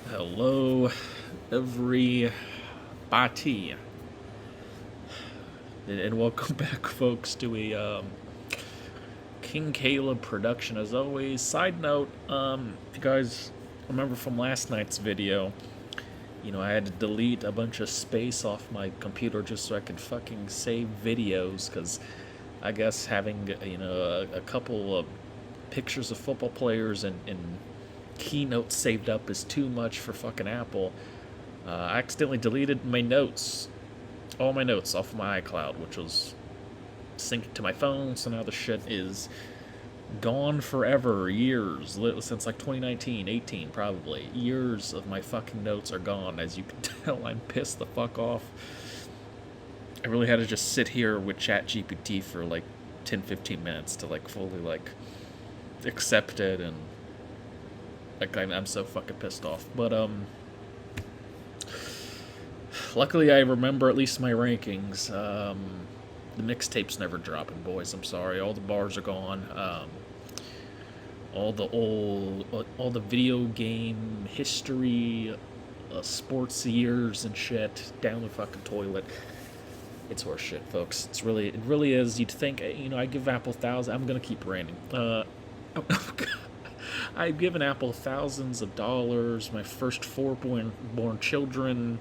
Hello, everybody, and welcome back, folks, to a King Caleb production. As always, side note, if you guys remember from last night's video, I had to delete a bunch of space off my computer just so I could fucking save videos, because I guess having, a couple of pictures of football players and keynotes saved up is too much for fucking Apple. I accidentally deleted my notes, all my notes off of my iCloud, which was synced to my phone, so now the shit is gone forever. Years, since like 2019, 18 probably. Years of my fucking notes are gone. As you can tell, I'm pissed the fuck off. I really had to just sit here with ChatGPT for like 10, 15 minutes to like fully like accept it, and like I'm so fucking pissed off. But luckily I remember at least my rankings. The mixtape's never dropping, boys. I'm sorry. All the bars are gone. All the video game history, sports years and shit down the fucking toilet. It's horseshit, folks. It really is. You'd think, I give Apple thousands. I'm gonna keep ranting. I've given Apple thousands of dollars. My first four born children.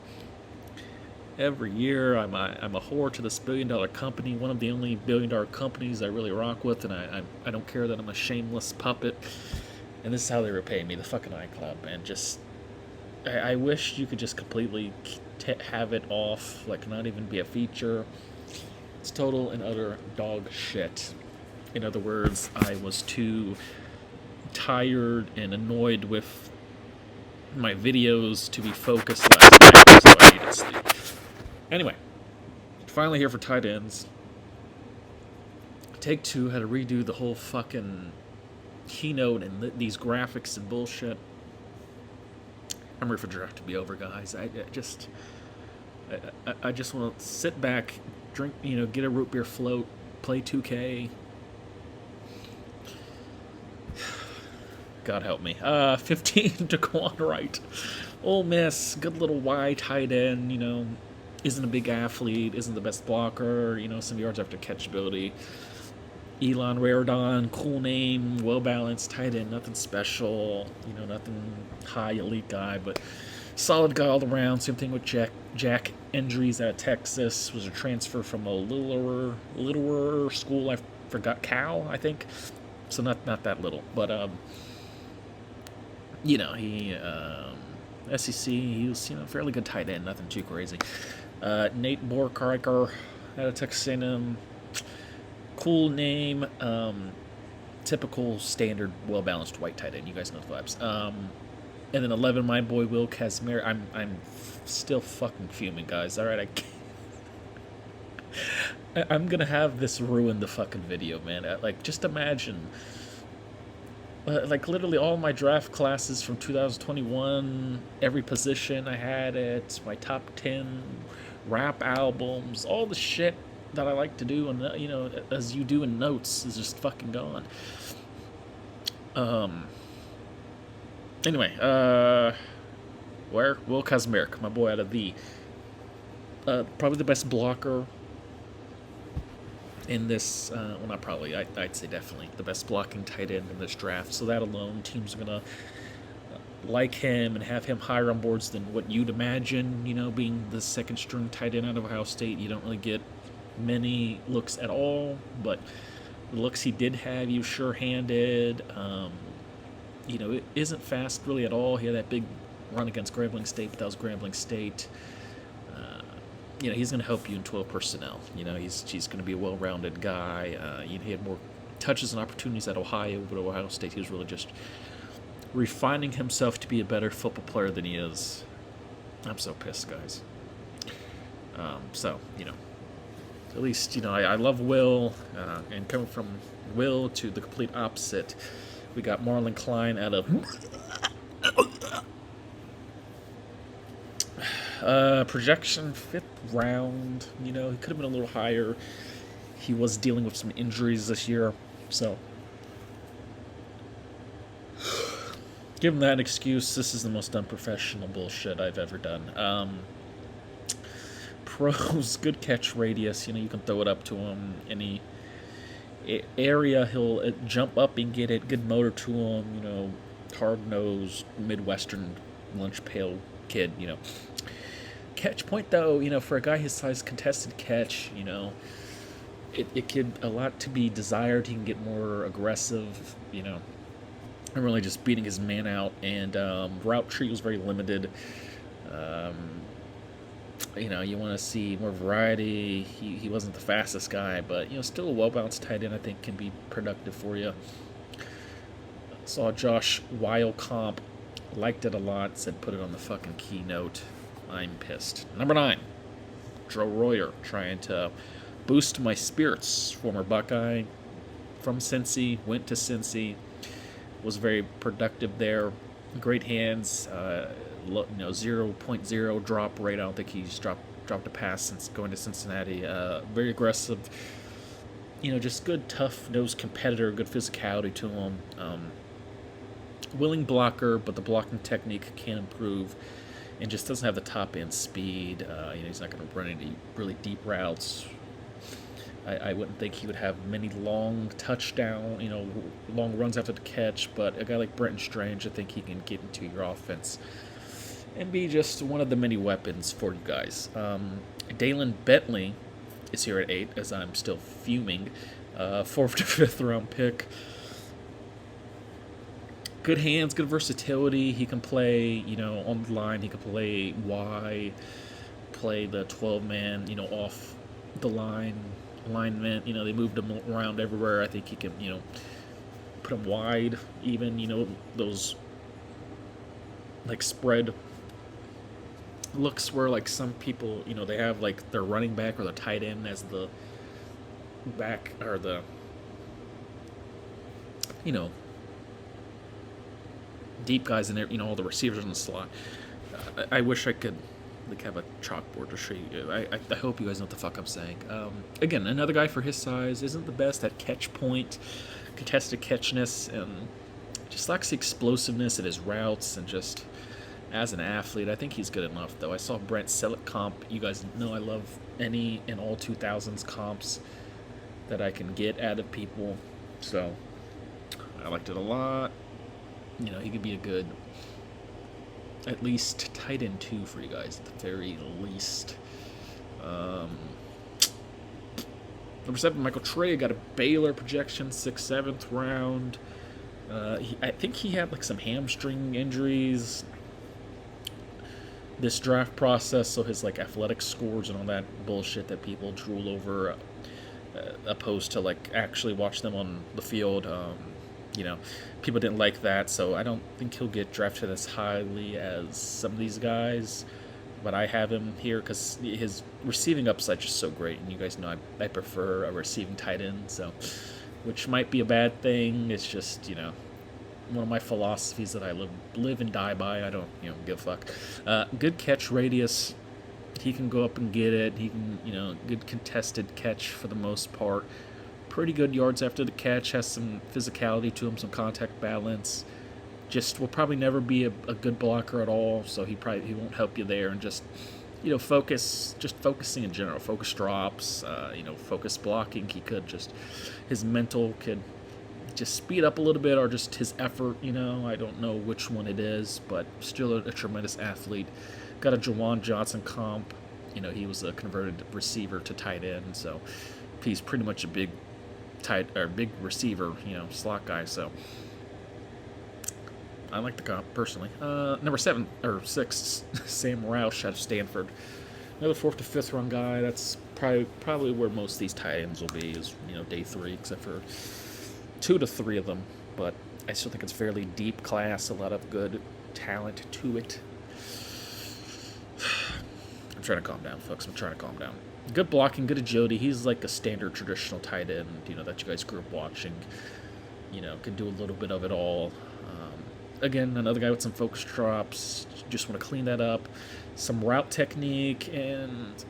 Every year, I'm a whore to this billion-dollar company. One of the only billion-dollar companies I really rock with, and I don't care that I'm a shameless puppet. And this is how they repay me. The fucking iCloud, man. Just I wish you could just completely have it off, like not even be a feature. It's total and utter dog shit. In other words, I was too tired and annoyed with my videos to be focused last night, so I needed sleep. Anyway, finally here for tight ends. Take Two had to redo the whole fucking keynote and these graphics and bullshit. I'm ready for draft to be over, guys. I just want to sit back, drink, get a root beer float, play 2K. God help me. 15 to go on right. Ole Miss, good little Y tight end, isn't a big athlete, isn't the best blocker, some yards after catchability. Elon Rardon, cool name, well-balanced tight end, nothing special, nothing high elite guy, but solid guy all around. Same thing with Jack Endries out of Texas, was a transfer from a littler school, I forgot, Cal, I think. So not that little, but he SEC, he was fairly good tight end, nothing too crazy. Nate Borkriker out of Texas A&M, cool name, typical standard well balanced white tight end. You guys know the vibes. And then 11, my boy Will Casimir. I'm still fucking fuming, guys. All right, I'm gonna have this ruin the fucking video, man. Like, just imagine. Like, literally all my draft classes from 2021, every position I had it, my top 10 rap albums, all the shit that I like to do, and as you do in notes, is just fucking gone. Anyway, where? Will Kazmarek, my boy out of the probably the best blocker in this, well, not probably, I'd say definitely the best blocking tight end in this draft. So that alone, teams are going to like him and have him higher on boards than what you'd imagine, being the second string tight end out of Ohio State. You don't really get many looks at all, but the looks he did have, he was sure-handed. It isn't fast really at all. He had that big run against Grambling State, but that was Grambling State. He's going to help you in 12 personnel. He's going to be a well-rounded guy. He had more touches and opportunities at Ohio, but Ohio State, he was really just refining himself to be a better football player than he is. I'm so pissed, guys. At least, I love Will, and coming from Will to the complete opposite, we got Marlon Klein out of projection 5th round. He could have been a little higher. He was dealing with some injuries this year, so Give him that an excuse. This is the most unprofessional bullshit I've ever done. Pros, good catch radius. You know, you can throw it up to him. Any area, he'll jump up and get it. Good motor to him. You know, hard-nosed, Midwestern lunch pail kid, you know. Catch point, though, you know, for a guy his size, contested catch, you know, it could a lot to be desired. He can get more aggressive, you know, and really just beating his man out. And route tree was very limited. Um, you know, you want to see more variety. He wasn't the fastest guy, but, you know, still a well-balanced tight end, I think, can be productive for you. Saw Josh Weil comp, liked it a lot, said put it on the fucking keynote. I'm pissed. Number 9, Joe Royer, trying to boost my spirits. Former Buckeye from Cincy, went to Cincy, was very productive there. Great hands, you know, 0.0 drop rate. I don't think he's dropped a pass since going to Cincinnati. Very aggressive, you know, just good, tough-nosed competitor, good physicality to him. Willing blocker, but the blocking technique can improve, and just doesn't have the top-end speed. You know, he's not going to run any really deep routes. I wouldn't think he would have many long touchdown, you know, long runs after the catch, but a guy like Brenton Strange, I think he can get into your offense and be just one of the many weapons for you guys. Dalen Bentley is here at 8, as I'm still fuming. 4th to 5th round pick. Good hands, good versatility. He can play, you know, on the line. He can play Y, play the 12-man, you know, off the line, alignment. You know, they moved him around everywhere. I think he can, you know, put him wide, even, you know, those, like, spread looks where, like, some people, you know, they have, like, their running back or the tight end as the back, or the, you know, deep guys in there, you know, all the receivers in the slot. I wish I could, like, have a chalkboard to show you. I hope you guys know what the fuck I'm saying. Again, another guy for his size, isn't the best at catch point, contested catchness, and just lacks the explosiveness at his routes, and just as an athlete, I think he's good enough, though. I saw Brent Selleck comp. You guys know I love any and all 2000s comps that I can get out of people, so I liked it a lot. You know, he could be a good, at least, tight end 2 for you guys, at the very least. Number 7, Michael Trey, got a Baylor projection, 6th, 7th round. I think he had, like, some hamstring injuries this draft process, so his, like, athletic scores and all that bullshit that people drool over, opposed to, like, actually watch them on the field. You know, people didn't like that, so I don't think he'll get drafted as highly as some of these guys. But I have him here because his receiving upside is just so great, and you guys know I prefer a receiving tight end, so, which might be a bad thing. It's just, you know, one of my philosophies that I live and die by. I don't, you know, give a fuck. Good catch radius. He can go up and get it. He can, you know, good contested catch for the most part. Pretty good yards after the catch, has some physicality to him, some contact balance. Just will probably never be a good blocker at all, so he won't help you there. And just, you know, focusing in general, focus drops, you know, focus blocking. He could just, his mental could just speed up a little bit, or just his effort, you know. I don't know which one it is, but still a tremendous athlete. Got a Jawan Johnson comp. You know, he was a converted receiver to tight end, so he's pretty much a big big receiver, you know, slot guy, so I like the comp personally. Number 7 or 6, Sam Roush out of Stanford, another 4th to 5th round guy. That's probably where most of these tight ends will be, is, you know, day 3, except for 2 to 3 of them. But I still think it's fairly deep class, a lot of good talent to it. I'm trying to calm down, folks. I'm trying to calm down. Good blocking, good agility. He's like a standard traditional tight end, you know, that you guys grew up watching. You know, can do a little bit of it all. Again, another guy with some focus drops. Just want to clean that up. Some route technique, and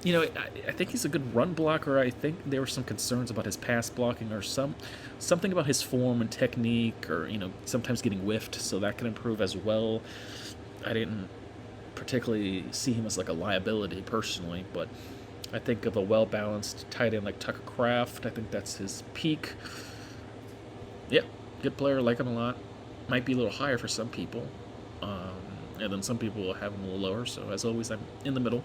I think he's a good run blocker. I think there were some concerns about his pass blocking or something about his form and technique, or sometimes getting whiffed, so that can improve as well. I didn't particularly see him as like a liability personally, but I think of a well-balanced tight end like Tucker Kraft. I think that's his peak. Yeah, good player, like him a lot. Might be a little higher for some people, and then some people will have him a little lower. So as always, I'm in the middle.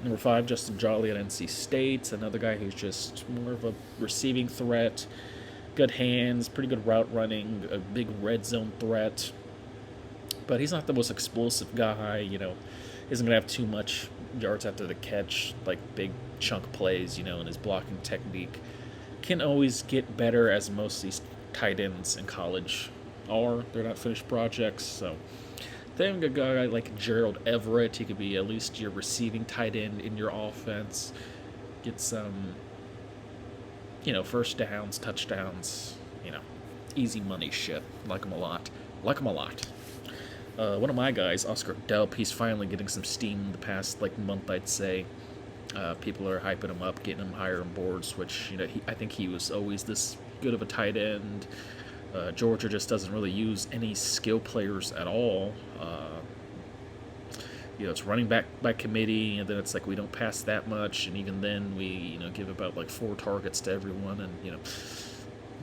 Number 5, Justin Jolly at NC State. Another guy who's just more of a receiving threat. Good hands, pretty good route running, a big red zone threat. But he's not the most explosive guy, Isn't going to have too much yards after the catch, like big chunk plays, and his blocking technique can always get better, as most of these tight ends in college are. They're not finished projects, so having a guy like Gerald Everett, he could be at least your receiving tight end in your offense. Get some, first downs, touchdowns, easy money shit. Like him a lot. One of my guys, Oscar Delp, he's finally getting some steam in the past month, I'd say. People are hyping him up, getting him higher on boards, which I think he was always this good of a tight end. Georgia just doesn't really use any skill players at all. It's running back by committee, and then it's like we don't pass that much, and even then we give about 4 targets to everyone, and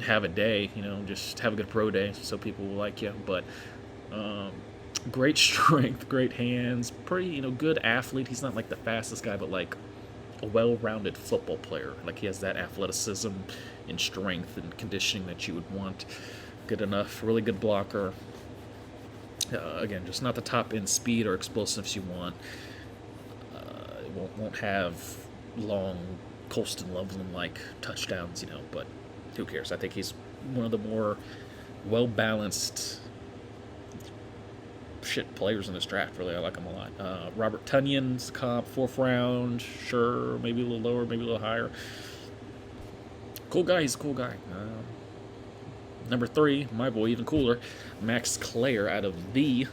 have a day, just have a good pro day so people will like you. But great strength, great hands, pretty good athlete. He's not the fastest guy, but a well-rounded football player. He has that athleticism and strength and conditioning that you would want. Good enough, really good blocker. Again, just not the top end speed or explosiveness you want. It won't have long Colston Loveland touchdowns, but who cares? I think he's one of the more well-balanced players in this draft. Really, I like him a lot. Robert Tunyon's comp, 4th round, sure, maybe a little lower, maybe a little higher. Cool guy, he's a cool guy. Number 3, my boy, even cooler, Max Clare out of the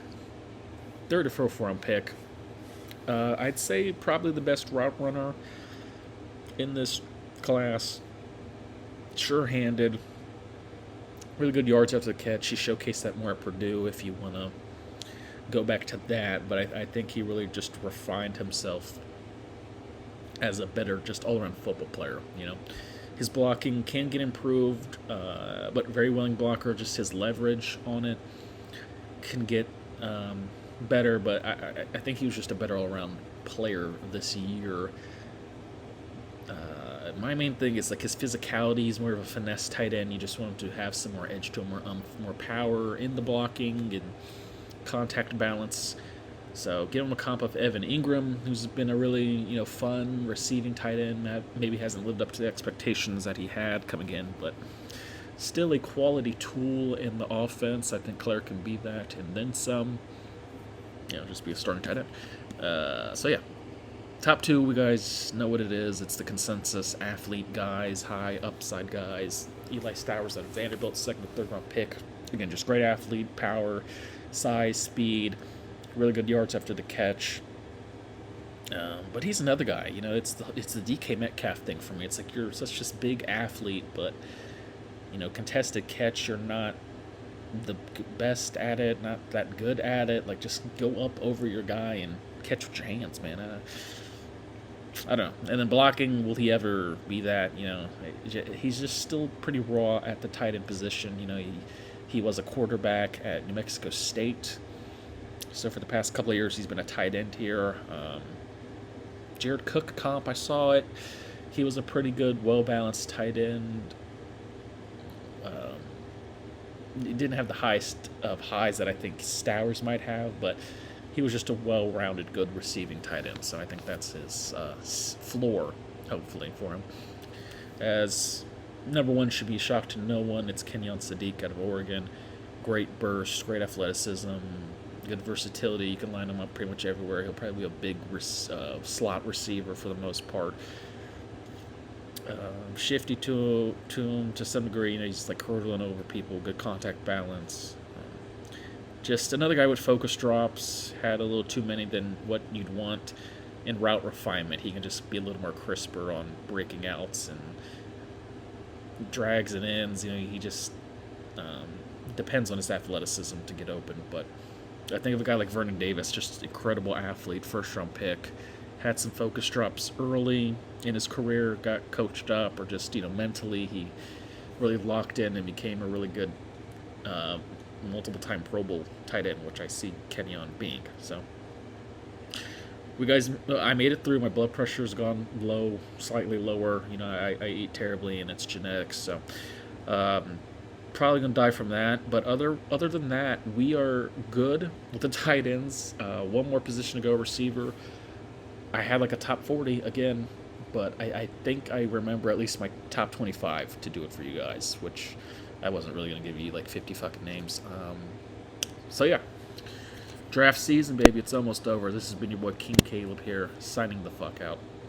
3rd or 4th round pick. I'd say probably the best route runner in this class. Sure-handed, really good yards after the catch. He showcased that more at Purdue, if you want to go back to that. But I think he really just refined himself as a better, just all-around football player, His blocking can get improved, but very willing blocker. Just his leverage on it can get better, but I think he was just a better all-around player this year. My main thing is his physicality. He's more of a finesse tight end. You just want him to have some more edge to him, more power in the blocking and contact balance. So give him a comp of Evan Ingram, who's been a really fun receiving tight end. Maybe hasn't lived up to the expectations that he had coming in, but still a quality tool in the offense. I think Claire can be that and then some. Just be a starting tight end. So yeah, top 2, you guys know what it is. It's the consensus athlete guys, high upside guys. Eli Stowers out of Vanderbilt, 2nd or 3rd round pick. Again, just great athlete, power, size, speed. Really good yards after the catch. But he's another guy, it's the DK Metcalf thing for me. It's you're such this big athlete, but contested catch, you're not the best at it, not that good at it. Just go up over your guy and catch with your hands, man. I don't know. And then blocking, will he ever be that? He's just still pretty raw at the tight end position. He was a quarterback at New Mexico State. So for the past couple of years, he's been a tight end here. Jared Cook comp, I saw it. He was a pretty good, well-balanced tight end. He didn't have the highest of highs that I think Stowers might have, but he was just a well-rounded, good receiving tight end. So I think that's his floor, hopefully, for him. As number 1 should be a shock to no one. It's Kenyon Sadiq out of Oregon. Great burst, great athleticism, good versatility. You can line him up pretty much everywhere. He'll probably be a big slot receiver for the most part. Shifty to him to some degree. He's hurdling over people. Good contact balance. Just another guy with focus drops. Had a little too many than what you'd want. in route refinement. He can just be a little more crisper on breaking outs and drags and ends. He just depends on his athleticism to get open. But I think of a guy like Vernon Davis, just incredible athlete, first-round pick. Had some focus drops early in his career, got coached up, or just mentally he really locked in and became a really good multiple-time Pro Bowl tight end, which I see Kenyon being. So, I made it through. My blood pressure's gone low, slightly lower. I eat terribly, and it's genetics. So, probably gonna die from that. But other than that, we are good with the tight ends. One more position to go, receiver. I had like a top 40 again, but I think I remember at least my top 25 to do it for you guys, which I wasn't really going to give you like 50 fucking names. So yeah, draft season, baby, it's almost over. This has been your boy King Caleb here, signing the fuck out.